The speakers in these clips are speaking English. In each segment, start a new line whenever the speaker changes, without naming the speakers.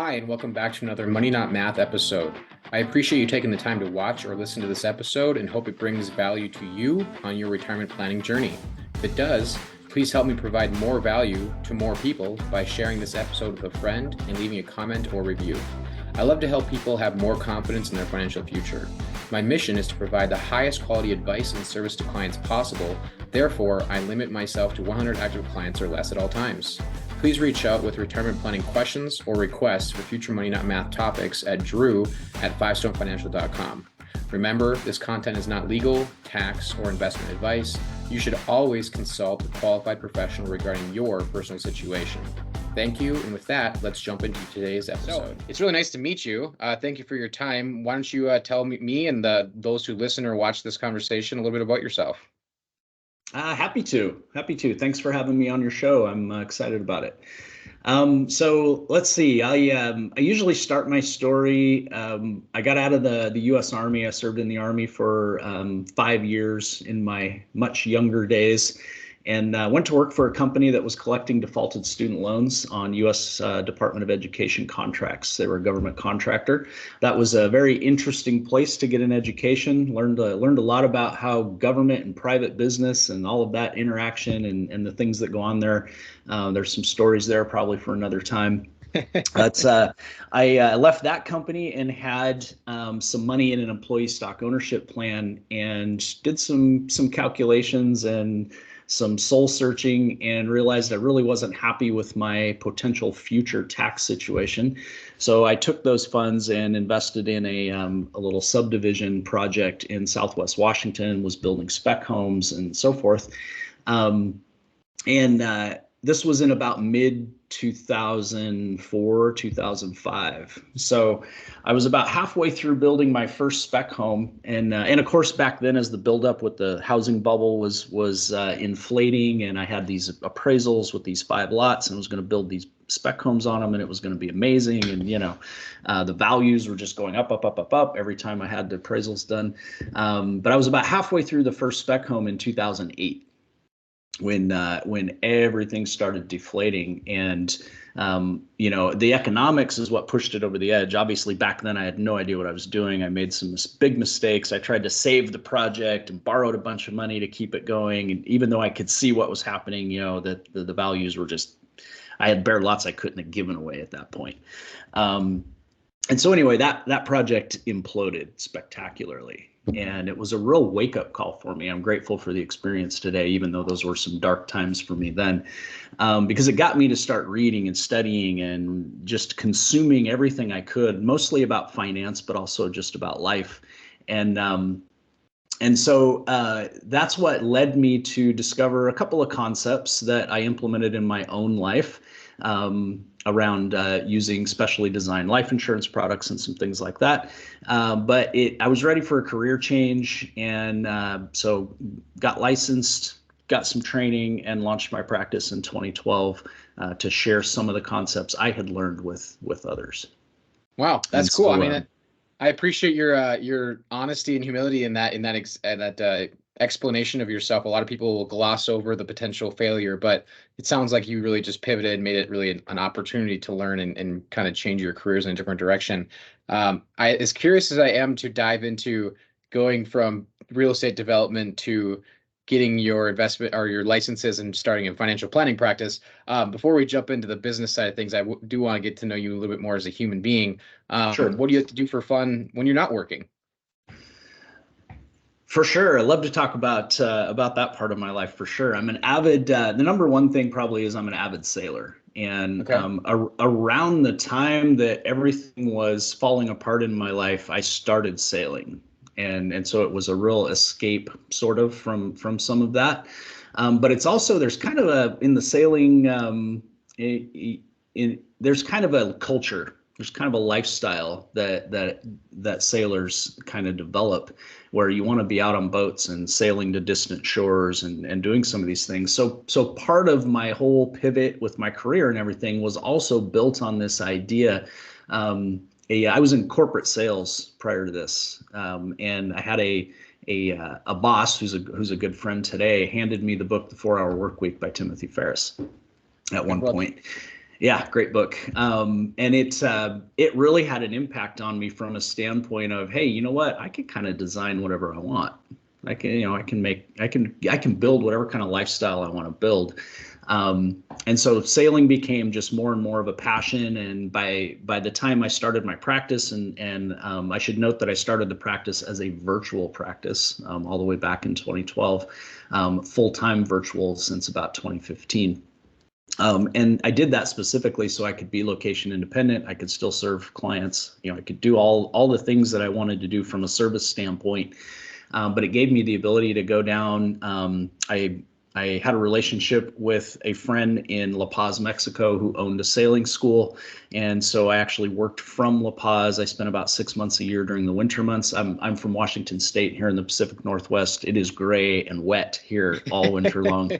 Hi, and welcome back to another Money Not Math episode. I appreciate you taking the time to watch or listen to this episode and hope it brings value to you on your retirement planning journey. If it does, please help me provide more value to more people by sharing this episode with a friend and leaving a comment or review. I love to help people have more confidence in their financial future. My mission is to provide the highest quality advice and service to clients possible. Therefore, I limit myself to 100 active clients or less at all times. Please reach out with retirement planning questions or requests for future Money Not Math topics at drew@fivestonefinancial.com. Remember, this content is not legal, tax, or investment advice. You should always consult a qualified professional regarding your personal situation. Thank you. And with that, let's jump into today's episode. It's really nice to meet you. Thank you for your time. Why don't you tell me and those who listen or watch this conversation a little bit about yourself?
Happy to. Thanks for having me on your show. I'm excited about it. So let's see. I usually start my story. I got out of the U.S. Army. I served in the Army for 5 years in my much younger days, and went to work for a company that was collecting defaulted student loans on U.S. Department of Education contracts. They were a government contractor. That was a very interesting place to get an education. Learned a lot about how government and private business and all of that interaction and the things that go on there. There's some stories there probably for another time. But I left that company and had some money in an employee stock ownership plan and did some calculations and some soul searching and realized I really wasn't happy with my potential future tax situation. So I took those funds and invested in a little subdivision project in Southwest Washington, was building spec homes and so forth. This was in about mid 2004, 2005. So I was about halfway through building my first spec home. And of course, back then, as the buildup with the housing bubble was inflating, and I had these appraisals with these 5 lots and was going to build these spec homes on them, and it was going to be amazing. And, the values were just going up every time I had the appraisals done. But I was about halfway through the first spec home in 2008. When everything started deflating, and the economics is what pushed it over the edge. Obviously, back then I had no idea what I was doing. I made some big mistakes. I tried to save the project and borrowed a bunch of money to keep it going. And even though I could see what was happening, that the values were just, I had bare lots I couldn't have given away at that point. And so anyway, that project imploded spectacularly. And it was a real wake-up call for me. I'm grateful for the experience today, even though those were some dark times for me then, because it got me to start reading and studying and just consuming everything I could, mostly about finance, but also just about life. And so that's what led me to discover a couple of concepts that I implemented in my own life around using specially designed life insurance products and some things like that. But I was ready for a career change, and so got licensed, got some training, and launched my practice in 2012 to share some of the concepts I had learned with others.
Wow, that's cool. So, I appreciate your honesty and humility in that explanation of yourself. A lot of people will gloss over the potential failure, but it sounds like you really just pivoted and made it really an opportunity to learn and kind of change your careers in a different direction. As curious as I am to dive into going from real estate development to getting your investment or your licenses and starting a financial planning practice. Before we jump into the business side of things, I do want to get to know you a little bit more as a human being.
Sure.
What do you have to do for fun when you're not working?
For sure. I love to talk about that part of my life for sure. I'm an avid, the number one thing probably is I'm an avid sailor. And around the time that everything was falling apart in my life, I started sailing. And so it was a real escape sort of from some of that. But it's also, there's kind of in the sailing, there's kind of a culture. There's kind of a lifestyle that sailors kind of develop, where you want to be out on boats and sailing to distant shores and doing some of these things. So part of my whole pivot with my career and everything was also built on this idea. I was in corporate sales prior to this, and I had a boss who's a good friend today handed me the book The 4-Hour Workweek by Timothy Ferriss at one point. Yeah, great book. And it really had an impact on me from a standpoint of, hey, you know what? I can kind of design whatever I want. I can build whatever kind of lifestyle I want to build. And so sailing became just more and more of a passion. And by the time I started my practice, and I should note that I started the practice as a virtual practice all the way back in 2012, full-time virtual since about 2015. And I did that specifically so I could be location independent. I could still serve clients. I could do all the things that I wanted to do from a service standpoint. But it gave me the ability to go down. I had a relationship with a friend in La Paz, Mexico, who owned a sailing school. And so I actually worked from La Paz. I spent about 6 months a year during the winter months. I'm from Washington State here in the Pacific Northwest. It is gray and wet here all winter long.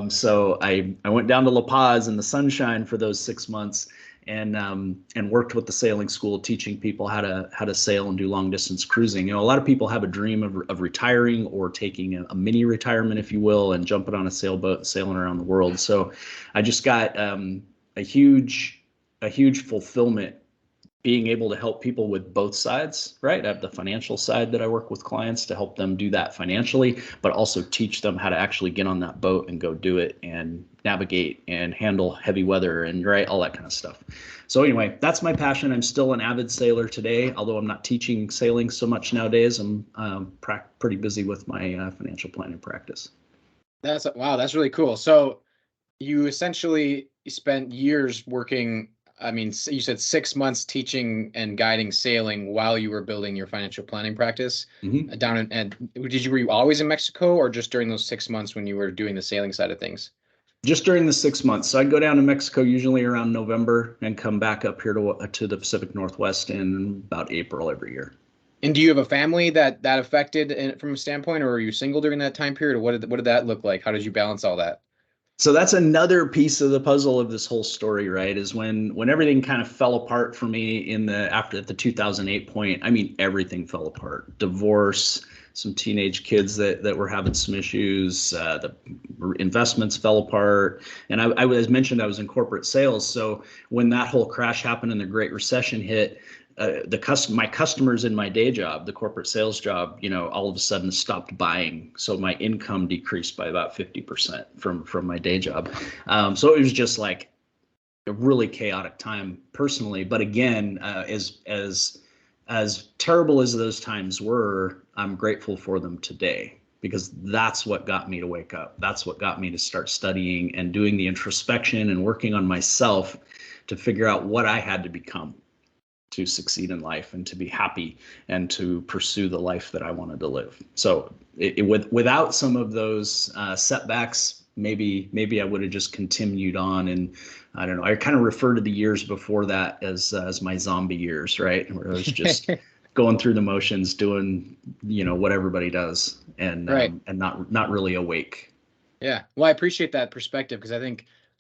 So I went down to La Paz in the sunshine for those 6 months, and worked with the sailing school, teaching people how to sail and do long distance cruising. A lot of people have a dream of retiring or taking a mini retirement, if you will, and jumping on a sailboat and sailing around the world. So I just got a huge fulfillment being able to help people with both sides, right? I have the financial side that I work with clients to help them do that financially, but also teach them how to actually get on that boat and go do it and navigate and handle heavy weather and right, all that kind of stuff. So anyway, that's my passion. I'm still an avid sailor today, although I'm not teaching sailing so much nowadays. I'm pretty busy with my financial planning practice.
Wow, that's really cool. So you essentially spent years working. I mean, you said 6 months teaching and guiding sailing while you were building your financial planning practice down in, and were you always in Mexico, or just during those 6 months when you were doing the sailing side of things?
Just during the 6 months. So I'd go down to Mexico usually around November and come back up here to the Pacific Northwest in about April every year.
And do you have a family that affected from a standpoint, or are you single during that time period, or what did that look like? How did you balance all that?
So that's another piece of the puzzle of this whole story, right? Is when everything kind of fell apart for me after the 2008 point. I mean, everything fell apart. Divorce, some teenage kids that were having some issues. The investments fell apart, and I as mentioned, I was in corporate sales. So when that whole crash happened and the Great Recession hit, my customers in my day job, the corporate sales job, all of a sudden stopped buying. So my income decreased by about 50% from my day job. So it was just like a really chaotic time personally. But again, as terrible as those times were, I'm grateful for them today, because that's what got me to wake up. That's what got me to start studying and doing the introspection and working on myself to figure out what I had to become to succeed in life and to be happy and to pursue the life that I wanted to live. So without some of those setbacks, maybe I would have just continued on. And I don't know, I kind of refer to the years before that as my zombie years, right? Where I was just going through the motions, doing, what everybody does, and
Right.
And not really awake.
Yeah. Well, I appreciate that perspective, because I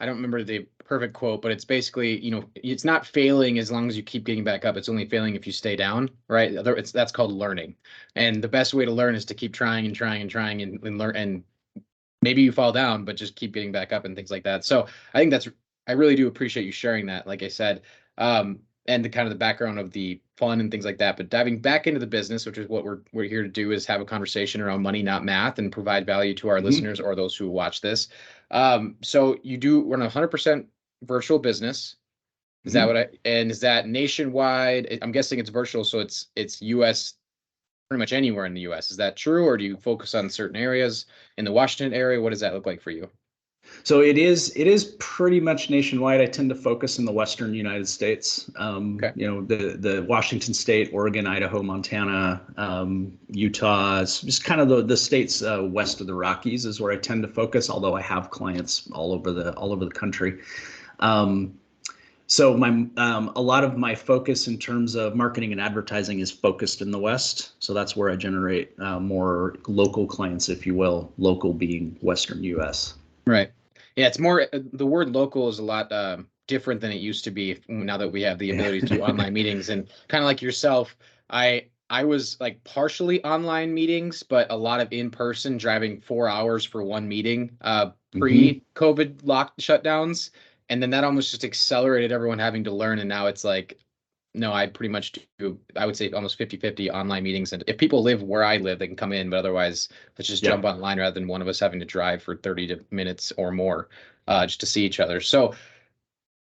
don't remember the perfect quote, but it's basically, it's not failing as long as you keep getting back up. It's only failing if you stay down, right? That's called learning. And the best way to learn is to keep trying and trying and trying and learn. And maybe you fall down, but just keep getting back up and things like that. So I really do appreciate you sharing that, like I said, and the kind of the background of the fun and things like that. But diving back into the business, which is what we're here to do, is have a conversation around money, not math, and provide value to our listeners or those who watch this. So you do run a 100% virtual business. Is that and is that nationwide? I'm guessing it's virtual, so it's US, pretty much anywhere in the US. Is that true, or do you focus on certain areas in the Washington area? What does that look like for you?
So it is pretty much nationwide. I tend to focus in the Western United States.
Okay.
The Washington State, Oregon, Idaho, Montana, Utah, just kind of the states west of the Rockies is where I tend to focus. Although I have clients all over the country. So a lot of my focus in terms of marketing and advertising is focused in the West. So that's where I generate more local clients, if you will. Local being Western U.S.
Right. Yeah, it's more, the word local is a lot different than it used to be now that we have the ability to do online meetings. And kind of like yourself, I was like partially online meetings, but a lot of in person, driving 4 hours for one meeting pre-COVID lock shutdowns. And then that almost just accelerated everyone having to learn. And now it's like, no, I pretty much do, I would say almost 50-50 online meetings. And if people live where I live, they can come in, but otherwise let's just
Yeah.
jump online rather than one of us having to drive for 30 minutes or more just to see each other. So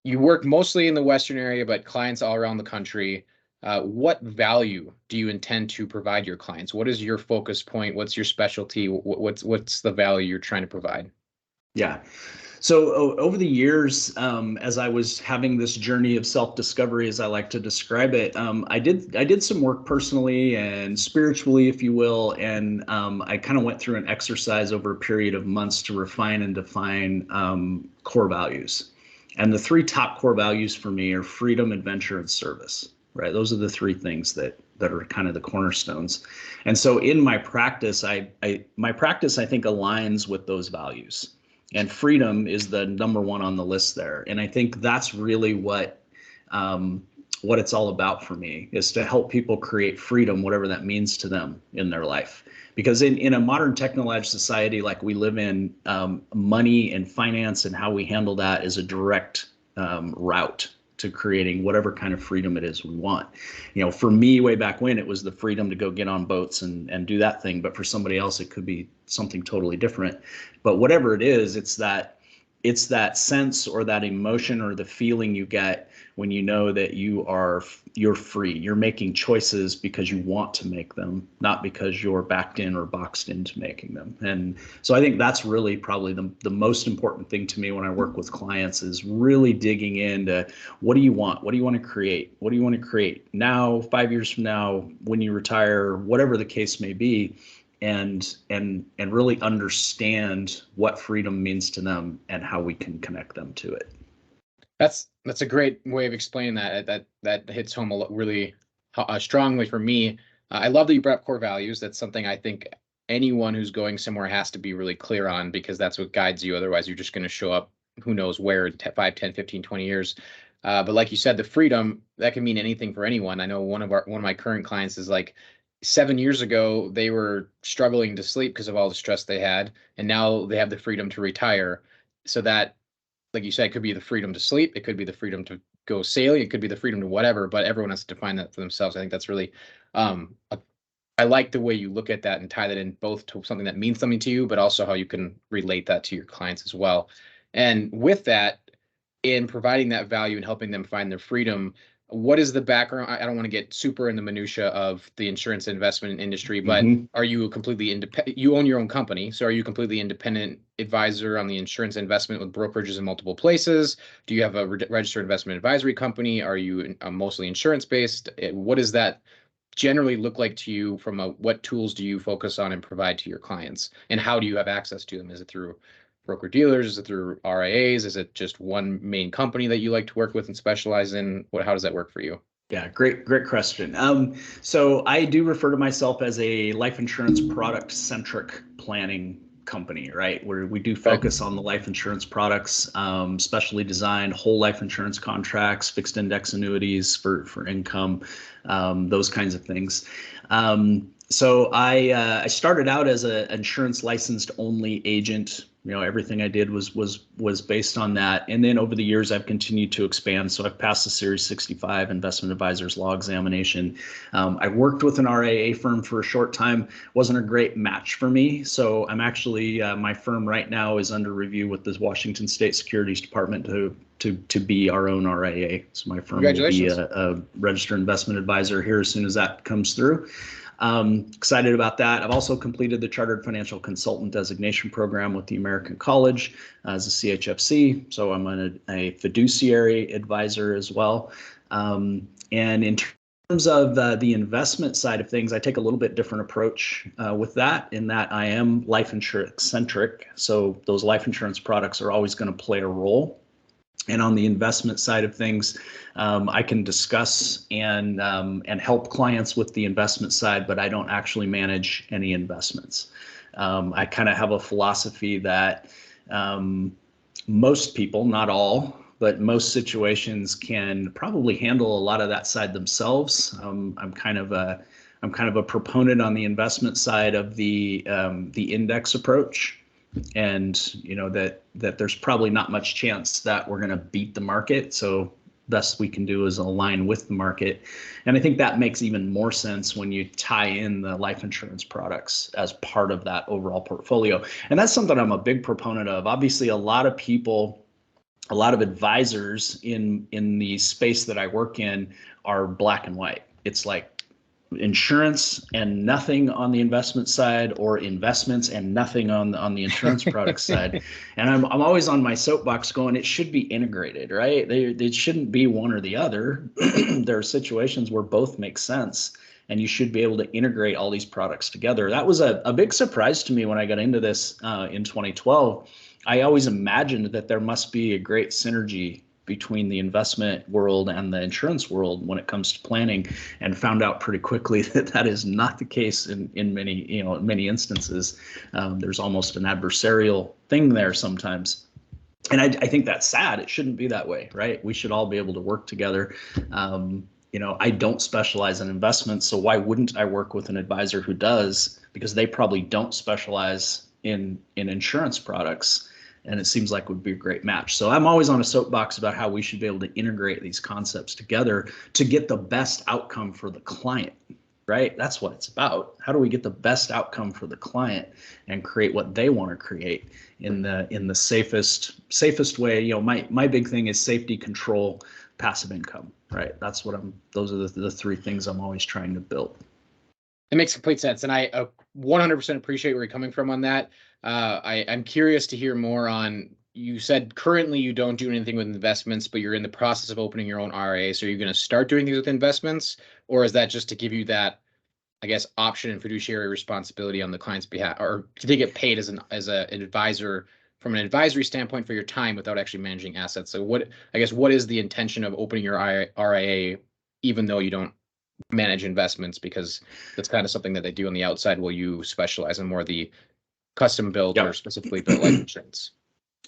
you work mostly in the Western area, but clients all around the country. What value do you intend to provide your clients? What is your focus point? What's your specialty? What's the value you're trying to provide?
Yeah. So over the years, as I was having this journey of self-discovery, as I like to describe it, I did some work personally and spiritually, if you will, and I kind of went through an exercise over a period of months to refine and define core values. And the three top core values for me are freedom, adventure, and service. Right? Those are the three things that are kind of the cornerstones. And so in my practice, my practice I think aligns with those values. And freedom is the number one on the list there. And I think that's really what it's all about for me, is to help people create freedom, whatever that means to them in their life. Because in a modern technologized society like we live in, money and finance and how we handle that is a direct route to creating whatever kind of freedom it is we want. You know, for me, way back when, it was the freedom to go get on boats and do that thing. But for somebody else, it could be something totally different. But whatever it is, it's that sense or that emotion or the feeling you get when you know that you're free. You're making choices because you want to make them, not because you're backed in or boxed into making them. And so I think that's really probably the most important thing to me when I work with clients, is really digging into what do you want? What do you want to create? What do you want to create now, 5 years from now, when you retire, whatever the case may be, and really understand what freedom means to them and how we can connect them to it.
That's a great way of explaining that. That hits home really strongly for me. I love that you brought up core values. That's something I think anyone who's going somewhere has to be really clear on, because that's what guides you. Otherwise, you're just going to show up who knows where in 5, 10, 15, 20 years. But like you said, the freedom, that can mean anything for anyone. I know one of my current clients is like, 7 years ago, they were struggling to sleep because of all the stress they had, and now they have the freedom to retire. So that, like you said, it could be the freedom to sleep, it could be the freedom to go sailing, it could be the freedom to whatever, but everyone has to define that for themselves. I think that's really, I like the way you look at that and tie that in both to something that means something to you, but also how you can relate that to your clients as well. And with that, in providing that value and helping them find their freedom, what is the background? I don't want to get super in the minutia of the insurance investment industry, but
Mm-hmm.
are you completely independent? You own your own company, so are you completely independent advisor on the insurance investment with brokerages in multiple places? Do you have a registered investment advisory company? Are you mostly insurance based? What does that generally look like to you? From what tools do you focus on and provide to your clients, and how do you have access to them? Is it through broker dealers? Is it through RIAs? Is it just one main company that you like to work with and specialize in? How does that work for you?
Yeah, great question. So I do refer to myself as a life insurance product-centric planning company, right? Where we do
Okay.
focus on the life insurance products, specially designed whole life insurance contracts, fixed index annuities for income, those kinds of things. So I started out as an insurance licensed only agent. You know, everything I did was based on that. And then over the years, I've continued to expand. So I've passed the Series 65 Investment Advisors Law Examination. I worked with an RIA firm for a short time. Wasn't a great match for me. So I'm actually, my firm right now is under review with the Washington State Securities Department to be our own RIA. So my firm will be a registered investment advisor here as soon as that comes through. Excited about that. I've also completed the Chartered Financial Consultant Designation Program with the American College as a CHFC. So I'm a fiduciary advisor as well. And in terms of the investment side of things, I take a little bit different approach with that, in that I am life insurance centric. So those life insurance products are always going to play a role. And on the investment side of things, I can discuss and help clients with the investment side, but I don't actually manage any investments. I kind of have a philosophy that most people, not all, but most situations can probably handle a lot of that side themselves. I'm kind of a proponent on the investment side of the index approach. and that there's probably not much chance that we're going to beat the market. So best we can do is align with the market. And I think that makes even more sense when you tie in the life insurance products as part of that overall portfolio. And that's something I'm a big proponent of. Obviously, a lot of people, a lot of advisors in the space that I work in are black and white. It's like insurance and nothing on the investment side, or investments and nothing on the insurance product side. And I'm always on my soapbox going, it should be integrated, right? They shouldn't be one or the other. There are situations where both make sense, and you should be able to integrate all these products together. That was a big surprise to me when I got into this in 2012. I always imagined that there must be a great synergy between the investment world and the insurance world when it comes to planning, and found out pretty quickly that that is not the case in many instances. There's almost an adversarial thing there sometimes. And I think that's sad. It shouldn't be that way, right? We should all be able to work together. I don't specialize in investments, so why wouldn't I work with an advisor who does? Because they probably don't specialize in insurance products. And it seems like it would be a great match. So I'm always on a soapbox about how we should be able to integrate these concepts together to get the best outcome for the client, right? That's what it's about. How do we get the best outcome for the client and create what they want to create in the safest way? My big thing is safety, control, passive income, right? Those are the three things I'm always trying to build.
It makes complete sense. And I 100% appreciate where you're coming from on that. I'm curious to hear more on, you said currently you don't do anything with investments, but you're in the process of opening your own RIA. So are you going to start doing things with investments, or is that just to give you that, I guess, option and fiduciary responsibility on the client's behalf, or to get paid as an advisor from an advisory standpoint for your time without actually managing assets? So what is the intention of opening your RIA, even though you don't manage investments, because that's kind of something that they do on the outside, while you specialize in more the custom built or specifically built life insurance?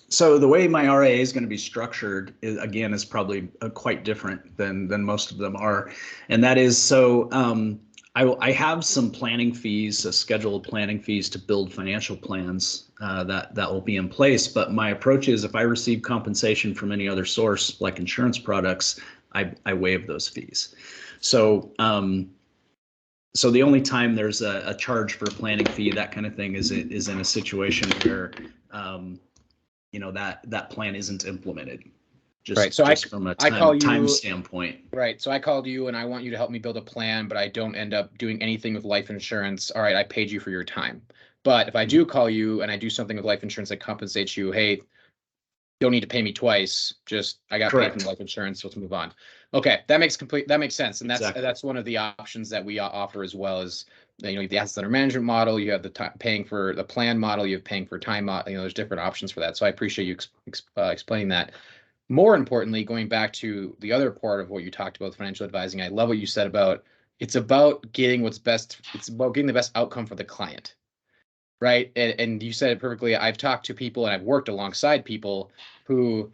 So the way my RIA is going to be structured is probably quite different than most of them are. And that is, so I have some planning fees, scheduled planning fees to build financial plans that will be in place. But my approach is, if I receive compensation from any other source, like insurance products, I waive those fees. So so the only time there's a charge for a planning fee, that kind of thing, is in a situation where that plan isn't implemented.
Right. So
just from a time standpoint.
Right. So I called you and I want you to help me build a plan, but I don't end up doing anything with life insurance. All right, I paid you for your time. But if I do call you and I do something with life insurance that compensates you, hey, don't need to pay me twice. Just, I got paid from life insurance. So let's move on. Okay, that makes sense, and that's one of the options that we offer, as well as the asset under management model. You have the paying for the plan model. You have paying for time model. There's different options for that. So I appreciate you explaining that. More importantly, going back to the other part of what you talked about, financial advising, I love what you said about it's about getting what's best. It's about getting the best outcome for the client. Right. And you said it perfectly. I've talked to people and I've worked alongside people who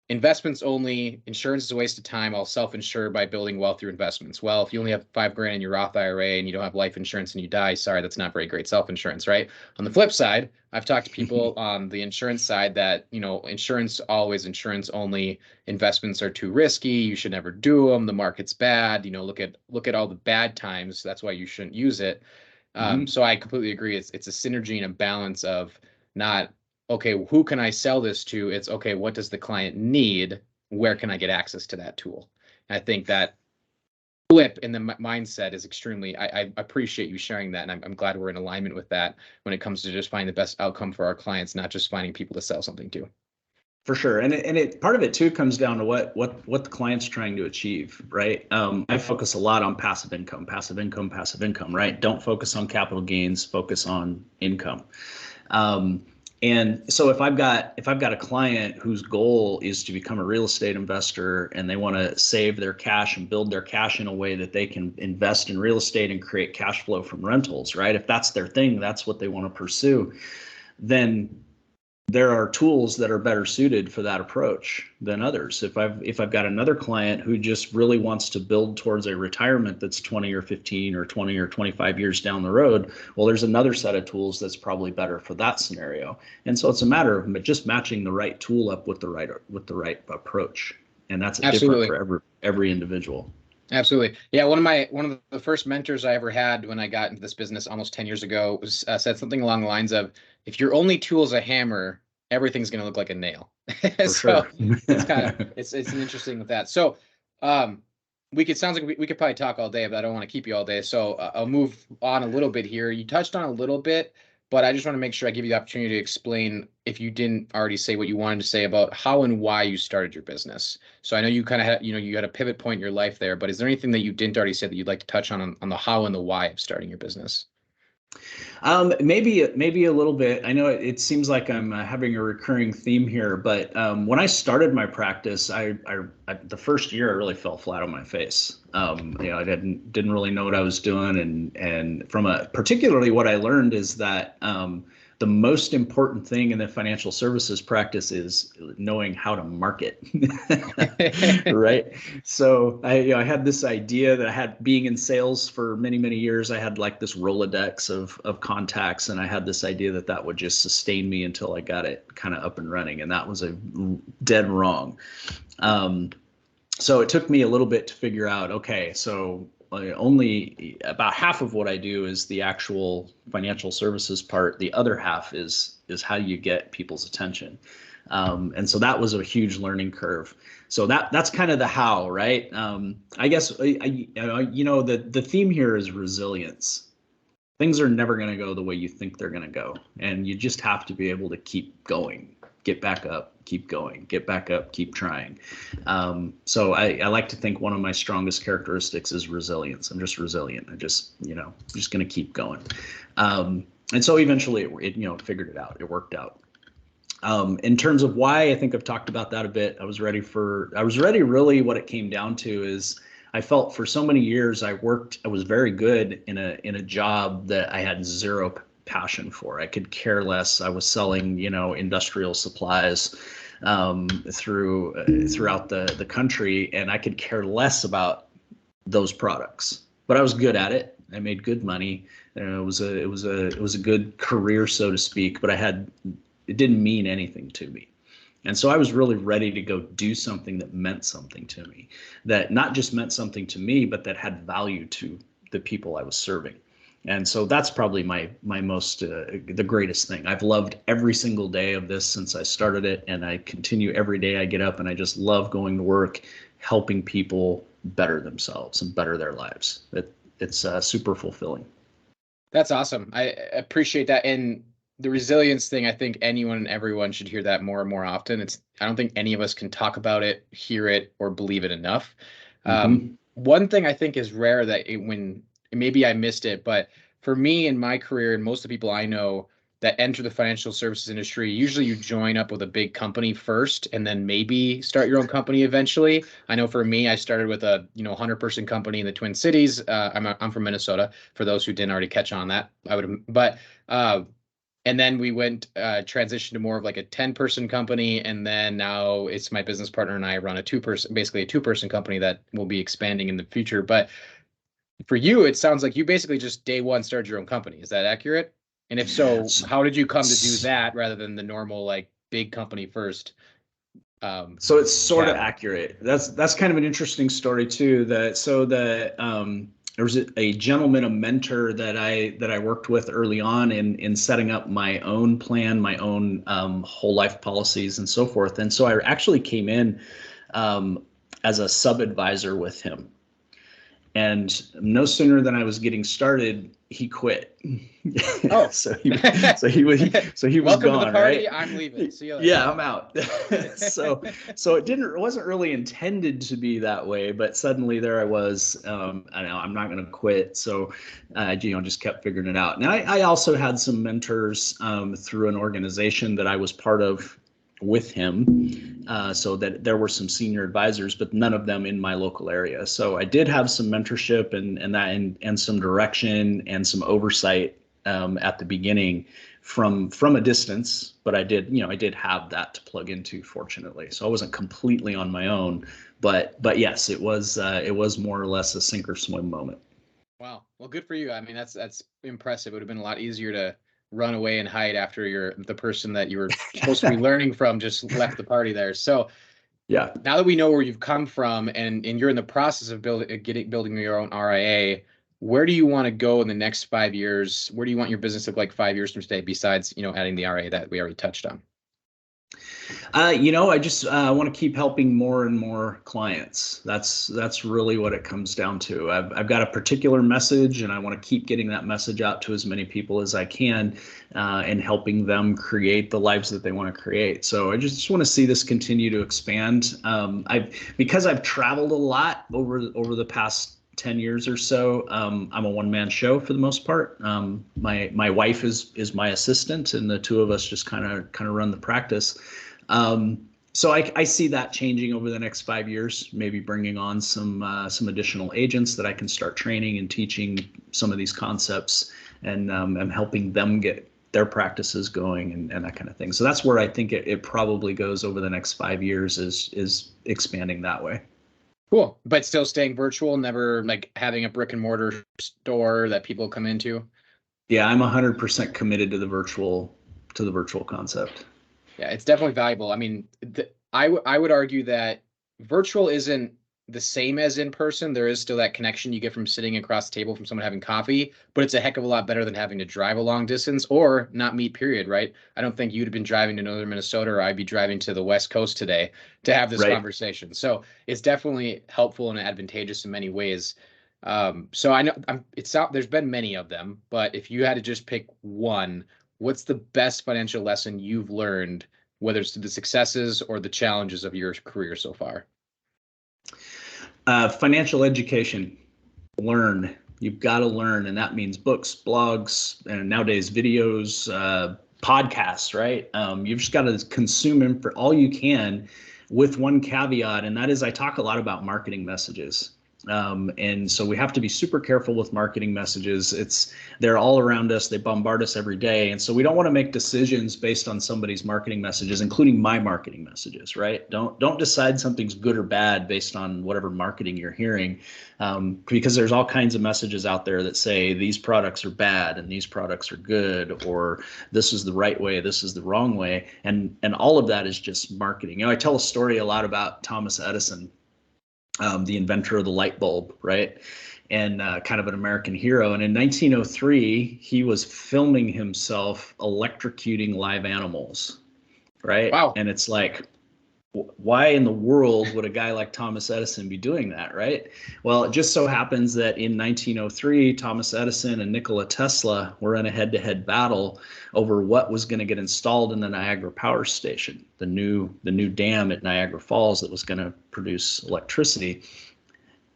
investments only, insurance is a waste of time. I'll self-insure by building wealth through investments. Well, if you only have $5,000 in your Roth IRA and you don't have life insurance and you die, sorry, that's not very great self-insurance, right? On the flip side, I've talked to people on the insurance side that, insurance only, investments are too risky. You should never do them. The market's bad. Look at all the bad times. That's why you shouldn't use it. So I completely agree. It's a synergy and a balance of not, okay, who can I sell this to? It's, okay, what does the client need? Where can I get access to that tool? And I think that flip in the mindset is extremely, I appreciate you sharing that. And I'm glad we're in alignment with that when it comes to just finding the best outcome for our clients, not just finding people to sell something to.
For sure. And it part of it too comes down to what the client's trying to achieve, right? I focus a lot on passive income, right? Don't focus on capital gains, focus on income. And so if I've got a client whose goal is to become a real estate investor, and they want to save their cash and build their cash in a way that they can invest in real estate and create cash flow from rentals, right? If that's their thing, that's what they want to pursue, then there are tools that are better suited for that approach than others. If I've got another client who just really wants to build towards a retirement that's 20 or 15 or 20 or 25 years down the road, well, there's another set of tools that's probably better for that scenario. And so it's a matter of just matching the right tool up with the right approach. And that's different for every individual.
Absolutely. Yeah. One of the first mentors I ever had when I got into this business almost 10 years ago was said something along the lines of, if your only tool is a hammer, everything's going to look like a nail.
For
So
sure.
it's an interesting with that. So, sounds like we could probably talk all day, but I don't want to keep you all day. So I'll move on a little bit here. You touched on a little bit, but I just want to make sure I give you the opportunity to explain, if you didn't already say what you wanted to say, about how and why you started your business. So I know you kind of had, you had a pivot point in your life there, but is there anything that you didn't already say that you'd like to touch on the how and the why of starting your business?
Maybe a little bit. I know it seems like I'm having a recurring theme here, but when I started my practice, I the first year I really fell flat on my face. I didn't really know what I was doing, and particularly what I learned is that the most important thing in the financial services practice is knowing how to market. Right. So I had this idea that I had, being in sales for many, many years, I had like this Rolodex of contacts, and I had this idea that would just sustain me until I got it kind of up and running. And that was a dead wrong. So it took me a little bit to figure out, okay, so only about half of what I do is the actual financial services part. The other half is how you get people's attention. And so that was a huge learning curve. So that's kind of the how, right? I guess, the theme here is resilience. Things are never going to go the way you think they're going to go. And you just have to be able to keep going, get back up, keep going, get back up, keep trying. So I like to think one of my strongest characteristics is resilience. I'm just resilient. I just going to keep going. And so eventually it figured it out. It worked out. In terms of why, I think I've talked about that a bit. I was ready really. What it came down to is I felt for so many years I was very good in a job that I had zero passion for. I could care less. I was selling, industrial supplies throughout the country, and I could care less about those products. But I was good at it. I made good money. It was a good career, so to speak. But it didn't mean anything to me. And so I was really ready to go do something that meant something to me, that not just meant something to me, but that had value to the people I was serving. And so that's probably my most, the greatest thing. I've loved every single day of this since I started it. And I continue every day I get up, and I just love going to work, helping people better themselves and better their lives. It's super fulfilling.
That's awesome. I appreciate that. And the resilience thing, I think anyone and everyone should hear that more and more often. I don't think any of us can talk about it, hear it, or believe it enough. One thing I think is rare that when maybe I missed it, but for me in my career and most of the people I know that enter the financial services industry, usually you join up with a big company first and then maybe start your own company eventually. I know for me, I started with a 100-person company in the Twin Cities. I'm from Minnesota, for those who didn't already catch on that. And then we went transitioned to more of like a 10-person company. And then now it's my business partner and I run basically a two-person company that will be expanding in the future. But for you, it sounds like you basically just day one started your own company. Is that accurate? And if so, how did you come to do that rather than the normal, like, big company first?
So it's sort of accurate. That's kind of an interesting story too. There was a gentleman, a mentor that I worked with early on in setting up my own plan, my own whole life policies and so forth. And so I actually came in as a sub-advisor with him. And no sooner than I was getting started, he quit.
Oh,
so he was
welcome
gone,
to the party.
right?
I'm leaving. See you later.
Yeah, I'm out. so it wasn't really intended to be that way, but suddenly there I was. I know I'm not going to quit. So just kept figuring it out. Now I also had some mentors through an organization that I was part of with him, so that there were some senior advisors, but none of them in my local area. So I did have some mentorship and some direction and some oversight at the beginning from a distance, but I did have that to plug into, fortunately. So I wasn't completely on my own, but yes, it was more or less a sink or swim moment.
Wow. Well, good for you. I mean, that's impressive. It would have been a lot easier to run away and hide after the person that you were supposed to be learning from just left the party there. So
Yeah.
now that we know where you've come from and you're in the process of building your own RIA, where do you want to go in the next 5 years? Where do you want your business to look like 5 years from today, besides, adding the RIA that we already touched on?
I just want to keep helping more and more clients. That's really what it comes down to. I've got a particular message, and I want to keep getting that message out to as many people as I can, and helping them create the lives that they want to create. So I just want to see this continue to expand. Because I've traveled a lot over the past 10 years or so. I'm a one-man show for the most part. My wife is my assistant, and the two of us just kind of run the practice. So I see that changing over the next 5 years, maybe bringing on some additional agents that I can start training and teaching some of these concepts, and I'm helping them get their practices going, and that kind of thing. So that's where I think it probably goes over the next 5 years, is expanding that way.
Cool. But still staying virtual, never like having a brick and mortar store that people come into.
Yeah, I'm 100% committed to the virtual concept.
Yeah, it's definitely valuable. I mean, I would argue that virtual isn't the same as in person. There is still that connection you get from sitting across the table from someone having coffee, but it's a heck of a lot better than having to drive a long distance or not meet, period, right? I don't think you'd have been driving to northern Minnesota, or I'd be driving to the West Coast today to have this
Right.
conversation. So it's definitely helpful and advantageous in many ways. So I know there's been many of them, but if you had to just pick one, what's the best financial lesson you've learned, whether it's through the successes or the challenges of your career so far?
Financial education. Learn. You've got to learn, and that means books, blogs, and nowadays videos, podcasts. Right? You've just got to consume them for all you can, with one caveat, and that is I talk a lot about marketing messages. And so we have to be super careful with marketing messages. They're all around us. They bombard us every day. And so we don't want to make decisions based on somebody's marketing messages, including my marketing messages, right? Don't decide something's good or bad based on whatever marketing you're hearing, because there's all kinds of messages out there that say these products are bad and these products are good, or this is the right way, this is the wrong way. And all of that is just marketing. I tell a story a lot about Thomas Edison, the inventor of the light bulb, right? And kind of an American hero. And in 1903, he was filming himself electrocuting live animals, right?
Wow.
And it's like, why in the world would a guy like Thomas Edison be doing that, right? Well, it just so happens that in 1903, Thomas Edison and Nikola Tesla were in a head-to-head battle over what was going to get installed in the Niagara Power Station, the new dam at Niagara Falls that was going to produce electricity.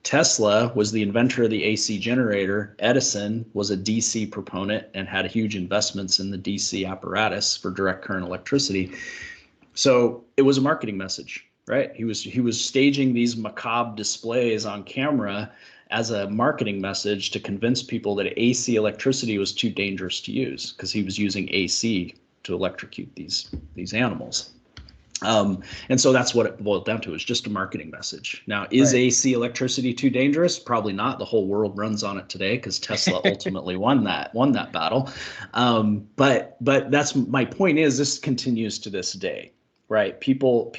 Tesla was the inventor of the AC generator. Edison was a DC proponent and had huge investments in the DC apparatus for direct current electricity. So it was a marketing message, right? He was staging these macabre displays on camera as a marketing message to convince people that AC electricity was too dangerous to use, because he was using AC to electrocute these animals. And so that's what it boiled down to, is just a marketing message. Now, is
Right.
AC electricity too dangerous? Probably not. The whole world runs on it today because Tesla ultimately won that battle. But that's my point, is this continues to this day, right? People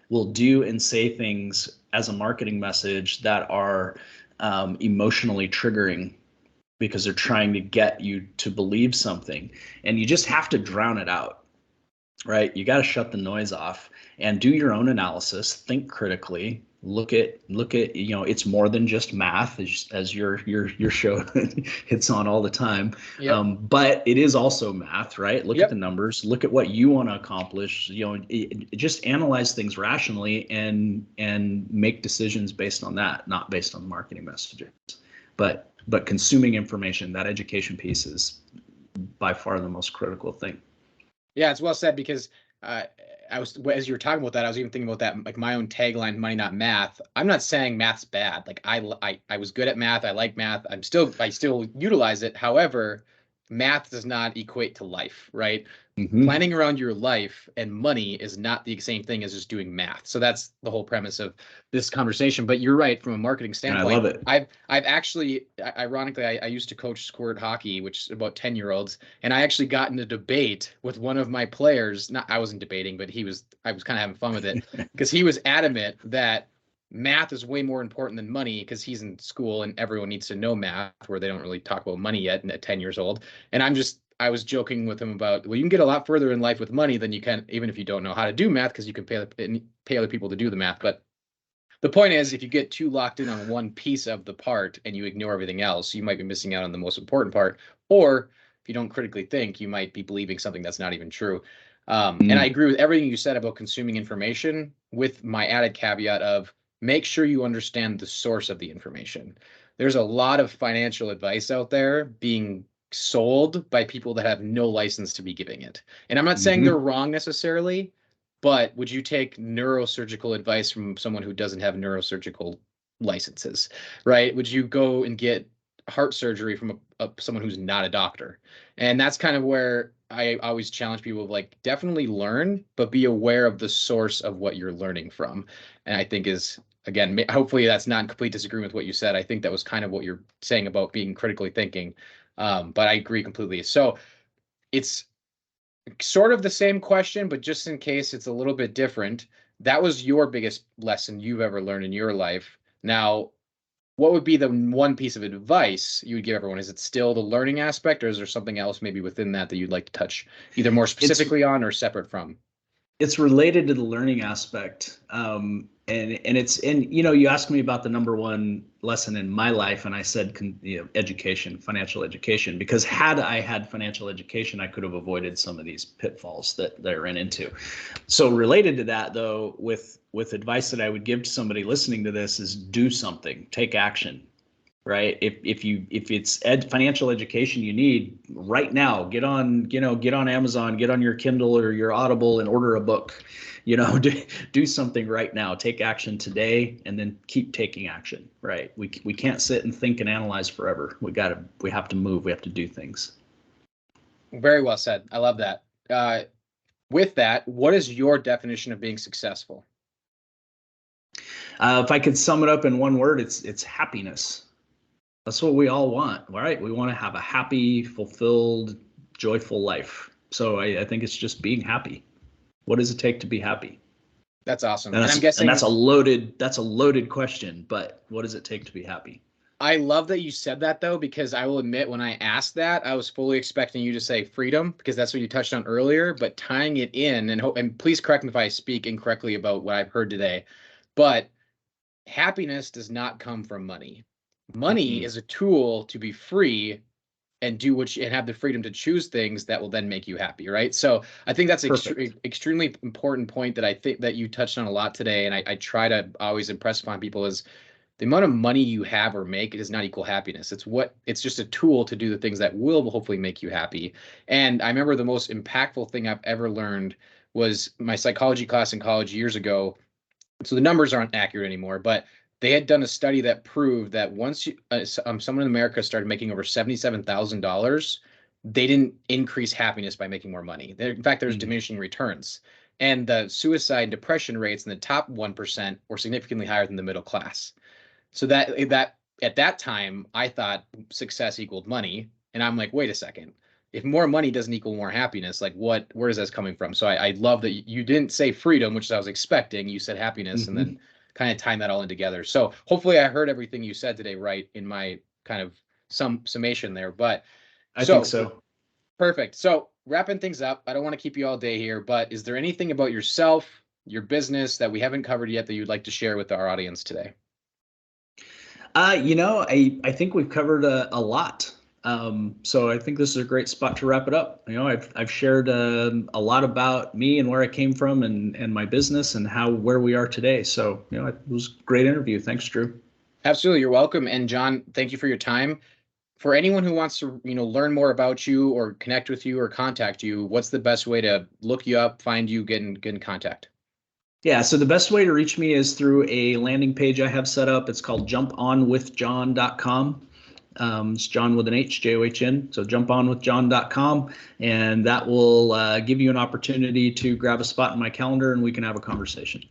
will do and say things as a marketing message that are emotionally triggering, because they're trying to get you to believe something, and you just have to drown it out. Right? You got to shut the noise off and do your own analysis, think critically, look at, it's more than just math, as your show hits on all the time.
Yep.
But it is also math, right? Look at
Yep.
the numbers, look at what you want to accomplish, just analyze things rationally and make decisions based on that, not based on marketing messages. But consuming information, that education piece, is by far the most critical thing.
Yeah, it's well said, because as you were talking about that, I was even thinking about that, like my own tagline, money, not math. I'm not saying math's bad. Like I was good at math. I like math. I still utilize it. However, math does not equate to life, right?
Mm-hmm.
Planning around your life and money is not the same thing as just doing math. So that's the whole premise of this conversation. But you're right, from a marketing
And I
standpoint.
love it.
I've actually, ironically, I used to coach squirt hockey, which is about 10-year-olds, and I actually got in a debate with one of my players. Not, I wasn't debating, but I was kind of having fun with it because he was adamant that math is way more important than money because he's in school and everyone needs to know math, where they don't really talk about money yet at 10 years old. And I was joking with him about, well, you can get a lot further in life with money than you can, even if you don't know how to do math, because you can pay other people to do the math. But the point is, if you get too locked in on one piece of the part and you ignore everything else, you might be missing out on the most important part. Or if you don't critically think, you might be believing something that's not even true. And I agree with everything you said about consuming information, with my added caveat of make sure you understand the source of the information. There's a lot of financial advice out there being sold by people that have no license to be giving it. And I'm not saying they're wrong necessarily, but would you take neurosurgical advice from someone who doesn't have neurosurgical licenses, right? Would you go and get heart surgery from someone who's not a doctor? And that's kind of where I always challenge people of like, definitely learn, but be aware of the source of what you're learning from. And I think is, again, hopefully that's not in complete disagreement with what you said. I think that was kind of what you're saying about being critically thinking. But I agree completely. So it's sort of the same question, but just in case it's a little bit different. That was your biggest lesson you've ever learned in your life. Now, what would be the one piece of advice you would give everyone? Is it still the learning aspect, or is there something else maybe within that you'd like to touch either more specifically on or separate from?
It's related to the learning aspect. You asked me about the number one lesson in my life, and I said, education, financial education, because had I had financial education, I could have avoided some of these pitfalls that I ran into. So related to that, though, with advice that I would give to somebody listening to this is do something, take action. Right. If it's financial education you need right now, get on Amazon, get on your Kindle or your Audible and order a book. Do something right now. Take action today, and then keep taking action. Right. We can't sit and think and analyze forever. We have to move. We have to do things.
Very well said. I love that. With that, what is your definition of being successful?
If I could sum it up in one word, it's happiness. That's what we all want, right? We want to have a happy, fulfilled, joyful life. So I think it's just being happy. What does it take to be happy?
That's awesome.
And I'm guessing that's a loaded question, but what does it take to be happy?
I love that you said that, though, because I will admit when I asked that, I was fully expecting you to say freedom, because that's what you touched on earlier, but tying it in, and please correct me if I speak incorrectly about what I've heard today, but happiness does not come from money. Money is a tool to be free and do and have the freedom to choose things that will then make you happy, right? So I think that's an extremely important point that I think that you touched on a lot today, and I try to always impress upon people is the amount of money you have or make does not equal happiness. It's just a tool to do the things that will hopefully make you happy. And I remember the most impactful thing I've ever learned was my psychology class in college years ago. So the numbers aren't accurate anymore, but they had done a study that proved that once someone in America started making over $77,000, they didn't increase happiness by making more money. In fact, there's diminishing returns. And the suicide and depression rates in the top 1% were significantly higher than the middle class. So that at that time, I thought success equaled money. And I'm like, wait a second. If more money doesn't equal more happiness, like where is this coming from? So I love that you didn't say freedom, which I was expecting. You said happiness, and then kind of tying that all in together. So hopefully I heard everything you said today right in my kind of summation there. But
I think so.
Perfect. So wrapping things up, I don't want to keep you all day here, but is there anything about yourself, your business that we haven't covered yet that you'd like to share with our audience today?
I think we've covered a lot. So I think this is a great spot to wrap it up. I've shared a lot about me and where I came from and my business and where we are today. So, it was a great interview. Thanks, Drew.
Absolutely. You're welcome. And John, thank you for your time. For anyone who wants to, learn more about you or connect with you or contact you, what's the best way to look you up, find you, get in contact?
Yeah, so the best way to reach me is through a landing page I have set up. It's called jumponwithjohn.com. It's John with an H, John. So jumponwithjohn.com, and that will give you an opportunity to grab a spot in my calendar and we can have a conversation.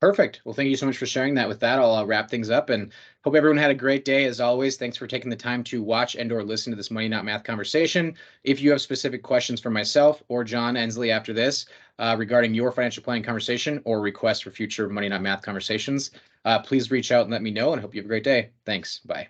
Perfect. Well, thank you so much for sharing that. With that, I'll wrap things up and hope everyone had a great day. As always, thanks for taking the time to watch and or listen to this Money Not Math conversation. If you have specific questions for myself or John Ensley after this regarding your financial planning conversation or requests for future Money Not Math conversations, please reach out and let me know, and I hope you have a great day. Thanks. Bye.